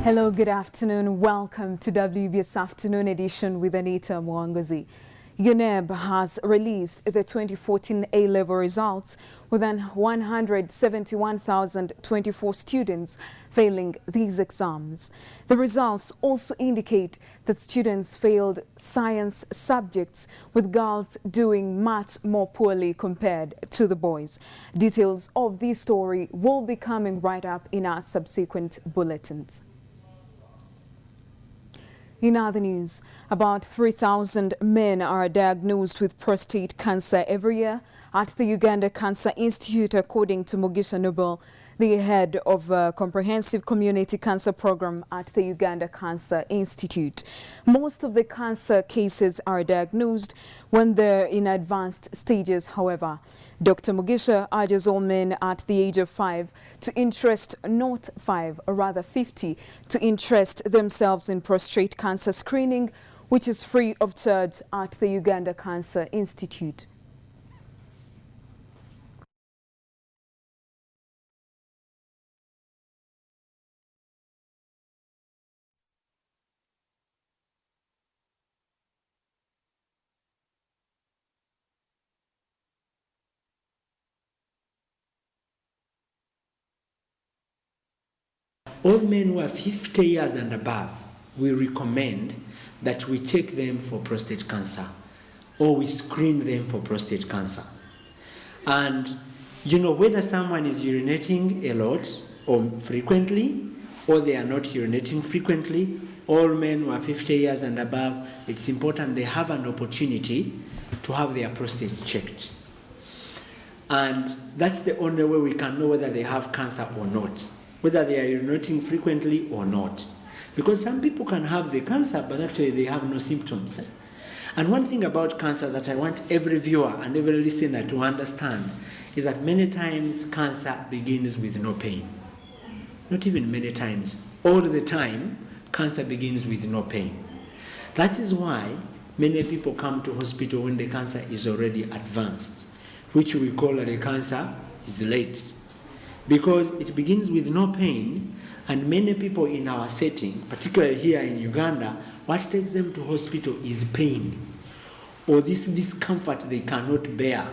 Hello, good afternoon. Welcome to WBS Afternoon Edition with Anita Mwangozi. UNEB has released the 2014 A-level results with 171,024 students failing these exams. The results also indicate that students failed science subjects, with girls doing much more poorly compared to the boys. Details of this story will be coming right up in our subsequent bulletins. In other news, about 3,000 men are diagnosed with prostate cancer every year at the Uganda Cancer Institute, according to Mugisha Noble, the head of a comprehensive community cancer program at the Uganda Cancer Institute. Most of the cancer cases are diagnosed when they're in advanced stages, however. Dr. Mugisha urges all men at the age of 5 to interest, not 5, or rather 50, to interest themselves in prostate cancer screening, which is free of charge at the Uganda Cancer Institute. All men who are 50 years and above, we recommend that we check them for prostate cancer, or we screen them for prostate cancer. And you know, whether someone is urinating a lot or frequently, or they are not urinating frequently, all men who are 50 years and above, it's important they have an opportunity to have their prostate checked. And that's the only way we can know whether they have cancer or not, whether they are urinating frequently or not. Because some people can have the cancer, but actually they have no symptoms. And one thing about cancer that I want every viewer and every listener to understand is that many times cancer begins with no pain. Not even many times. All the time, cancer begins with no pain. That is why many people come to hospital when the cancer is already advanced, which we call that the cancer is late. Because it begins with no pain, and many people in our setting, particularly here in Uganda, what takes them to hospital is pain, or this discomfort they cannot bear.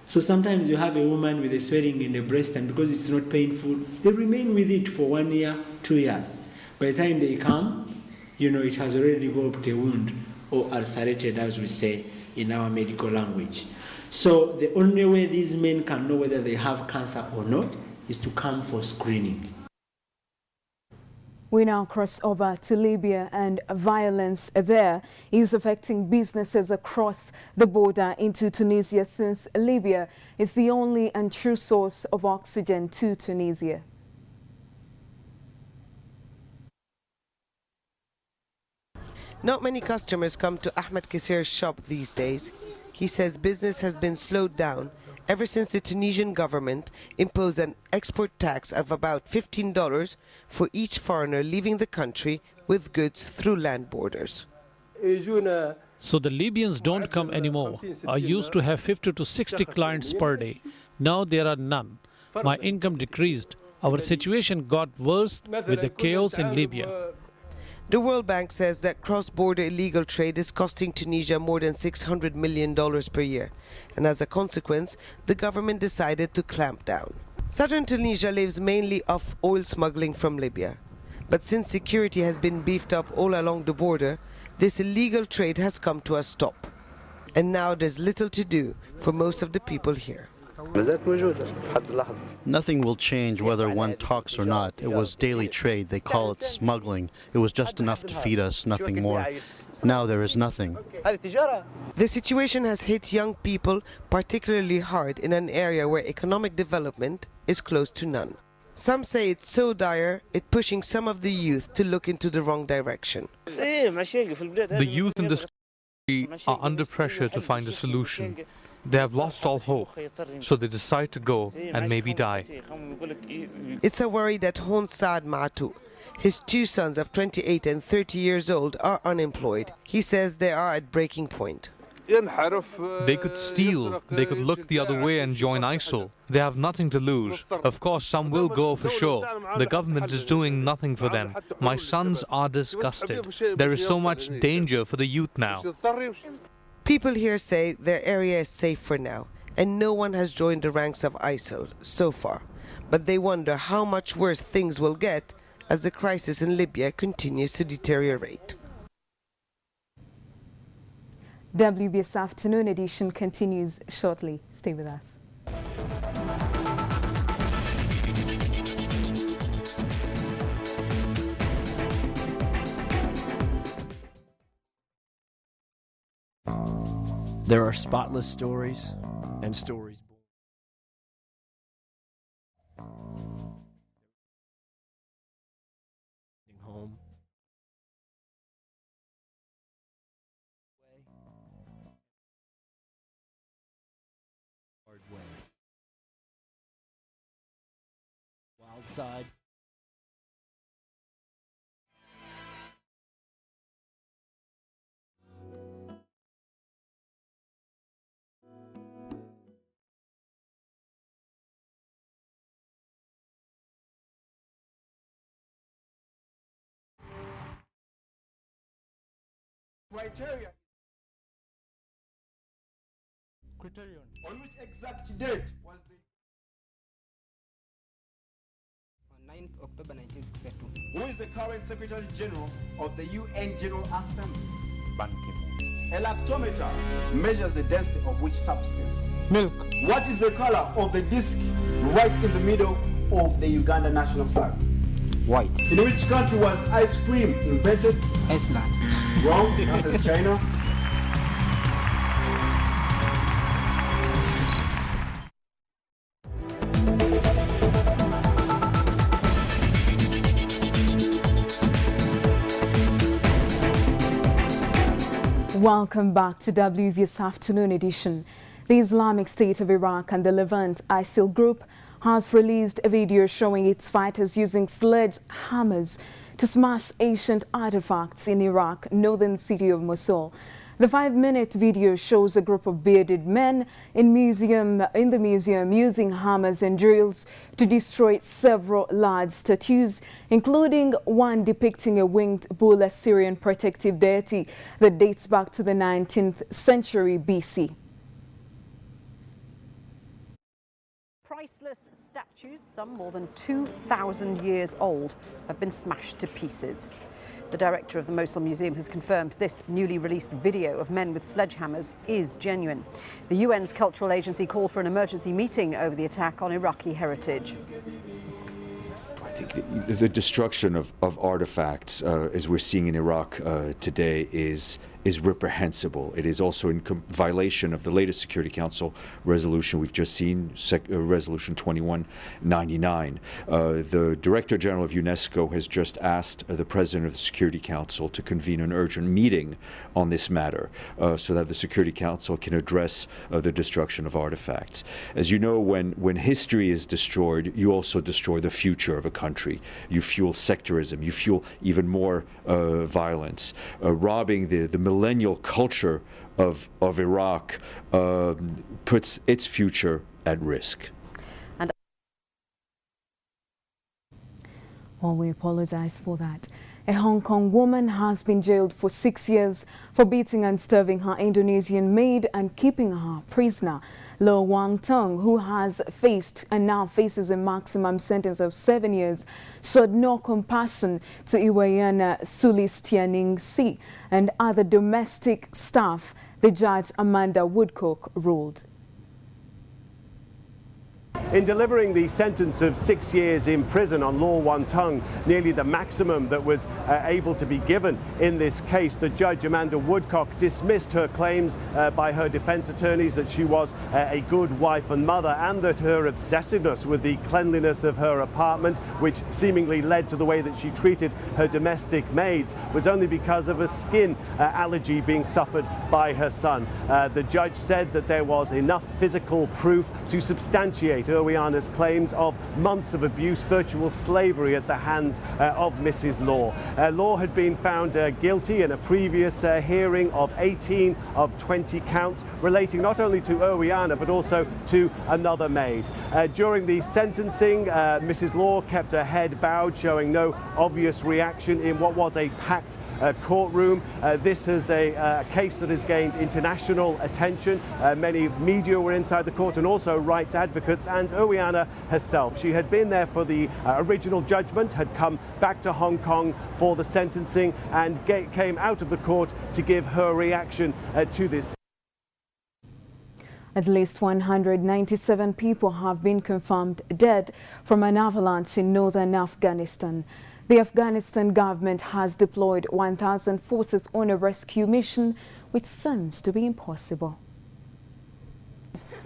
So sometimes you have a woman with a swelling in the breast, and because it's not painful, they remain with it for 1 year, 2 years. By the time they come, you know, it has already developed a wound, or ulcerated, as we say in our medical language. So the only way these men can know whether they have cancer or not is to come for screening. We now cross over to Libya, and violence there is affecting businesses across the border into Tunisia, since Libya is the only and true source of oxygen to Tunisia. Not many customers come to Ahmed Kassir's shop these days. He says business has been slowed down ever since the Tunisian government imposed an export tax of about $15 for each foreigner leaving the country with goods through land borders. So the Libyans don't come anymore. I used to have 50 to 60 clients per day. Now there are none. My income decreased. Our situation got worse with the chaos in Libya. The World Bank says that cross-border illegal trade is costing Tunisia more than $600 million per year, and as a consequence, the government decided to clamp down. Southern Tunisia lives mainly off oil smuggling from Libya, but since security has been beefed up all along the border, this illegal trade has come to a stop. And now there's little to do for most of the people here. Nothing will change whether one talks or not. It was daily trade. They call it smuggling. It was just enough to feed us, nothing more. Now there is nothing. The situation has hit young people particularly hard in an area where economic development is close to none. Some say it's so dire, it's pushing some of the youth to look into the wrong direction. The youth in this country are under pressure to find a solution. They have lost all hope, so they decide to go and maybe die. It's a worry that haunts Saad Ma'atu. His two sons of 28 and 30 years old are unemployed. He says they are at breaking point. They could steal, they could look the other way and join ISIL. They have nothing to lose. Of course, some will go for sure. The government is doing nothing for them. My sons are disgusted. There is so much danger for the youth now. People here say their area is safe for now, and no one has joined the ranks of ISIL so far. But they wonder how much worse things will get as the crisis in Libya continues to deteriorate. WBS Afternoon Edition continues shortly. Stay with us. There are spotless stories and stories home. Hard way. Wild side. Criterion. On which exact date was the... On 9th October 1962. Who is the current Secretary General of the UN General Assembly? Ban Ki-moon. A lactometer measures the density of which substance? Milk. What is the color of the disc right in the middle of the Uganda national flag? White. In which country was ice cream invented? Iceland. Wrong. The answer is China. Welcome back to WBS Afternoon Edition. The Islamic State of Iraq and the Levant ISIL group has released a video showing its fighters using sledgehammers to smash ancient artifacts in Iraq's northern city of Mosul. The 5-minute video shows a group of bearded men in the museum using hammers and drills to destroy several large statues, including one depicting a winged bull Assyrian protective deity that dates back to the 19th century BC. Priceless statues, some more than 2,000 years old, have been smashed to pieces. The director of the Mosul Museum has confirmed this newly released video of men with sledgehammers is genuine. The UN's cultural agency called for an emergency meeting over the attack on Iraqi heritage. I think the destruction of artifacts, as we're seeing in Iraq today, is reprehensible. It is also in violation of the latest Security Council resolution we've just seen, Resolution 2199. The Director General of UNESCO has just asked the President of the Security Council to convene an urgent meeting on this matter so that the Security Council can address the destruction of artifacts. As you know, when history is destroyed, you also destroy the future of a country. You fuel sectarism, you fuel even more violence. Robbing the millennial culture of Iraq puts its future at risk. Well, we apologize for that. A Hong Kong woman has been jailed for 6 years for beating and starving her Indonesian maid and keeping her prisoner. Lo Wang Tung, who has faced and now faces a maximum sentence of 7 years, showed no compassion to Iwayana Sulistianingsi and other domestic staff, the judge Amanda Woodcock ruled. In delivering the sentence of 6 years in prison on Lo Wang Tung, nearly the maximum that was able to be given in this case, the judge Amanda Woodcock dismissed her claims by her defense attorneys that she was a good wife and mother, and that her obsessiveness with the cleanliness of her apartment, which seemingly led to the way that she treated her domestic maids, was only because of a skin allergy being suffered by her son. The judge said that there was enough physical proof to substantiate Irwiana's claims of months of abuse, virtual slavery at the hands of Mrs. Law. Law had been found guilty in a previous hearing of 18 of 20 counts relating not only to Irwiana but also to another maid. During the sentencing, Mrs. Law kept her head bowed, showing no obvious reaction in what was a packed courtroom. This is a case that has gained international attention. Many media were inside the court and also rights advocates, and Irwiana herself. She had been there for the original judgment, had come back to Hong Kong for the sentencing and came out of the court to give her reaction to this. At least 197 people have been confirmed dead from an avalanche in northern Afghanistan. The Afghanistan government has deployed 1,000 forces on a rescue mission, which seems to be impossible.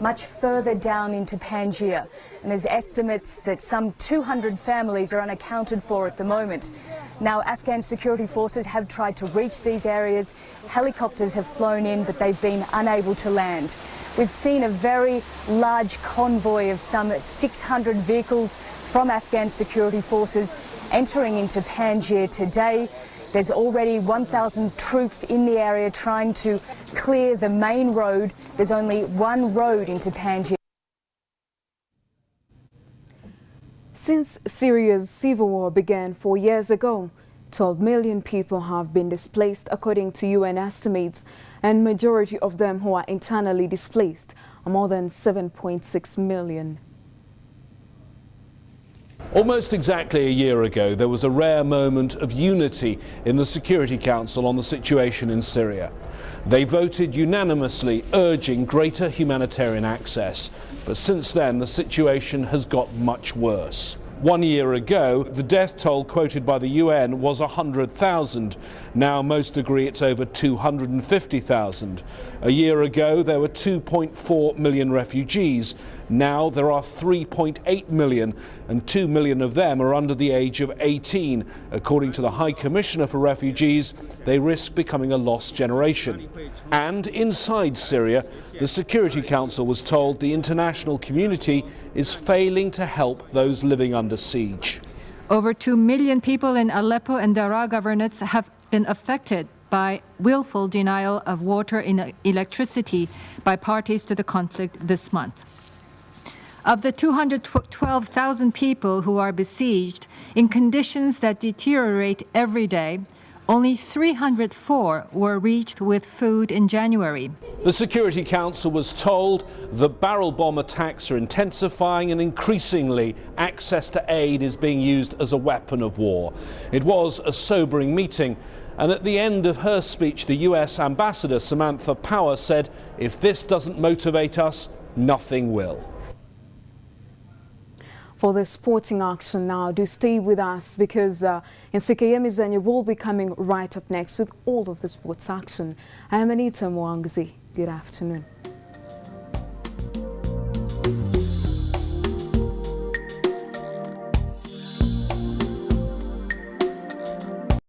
Much further down into Panjshir, and there's estimates that some 200 families are unaccounted for at the moment. Now, Afghan security forces have tried to reach these areas. Helicopters have flown in, but they've been unable to land. We've seen a very large convoy of some 600 vehicles from Afghan security forces entering into Panjshir today. There's already 1,000 troops in the area trying to clear the main road. There's only one road into Panjshir. Since Syria's civil war began 4 years ago, 12 million people have been displaced according to UN estimates, and majority of them who are internally displaced are more than 7.6 million. Almost exactly a year ago, there was a rare moment of unity in the Security Council on the situation in Syria. They voted unanimously urging greater humanitarian access, but since then the situation has got much worse. 1 year ago, the death toll quoted by the UN was 100,000. Now most agree it's over 250,000. A year ago, there were 2.4 million refugees. Now there are 3.8 million, and 2 million of them are under the age of 18. According to the High Commissioner for Refugees, they risk becoming a lost generation. And inside Syria, the Security Council was told the international community is failing to help those living under siege. Over 2 million people in Aleppo and Daraa governorates have been affected by willful denial of water and electricity by parties to the conflict this month. Of the 212,000 people who are besieged in conditions that deteriorate every day, only 304 were reached with food in January. The Security Council was told the barrel bomb attacks are intensifying and increasingly access to aid is being used as a weapon of war. It was a sobering meeting, and at the end of her speech, the US Ambassador Samantha Power said, "If this doesn't motivate us, nothing will." For the sporting action now, do stay with us because Nsikeye Mizanya will be coming right up next with all of the sports action. I am Anita Mwangizi. Good afternoon.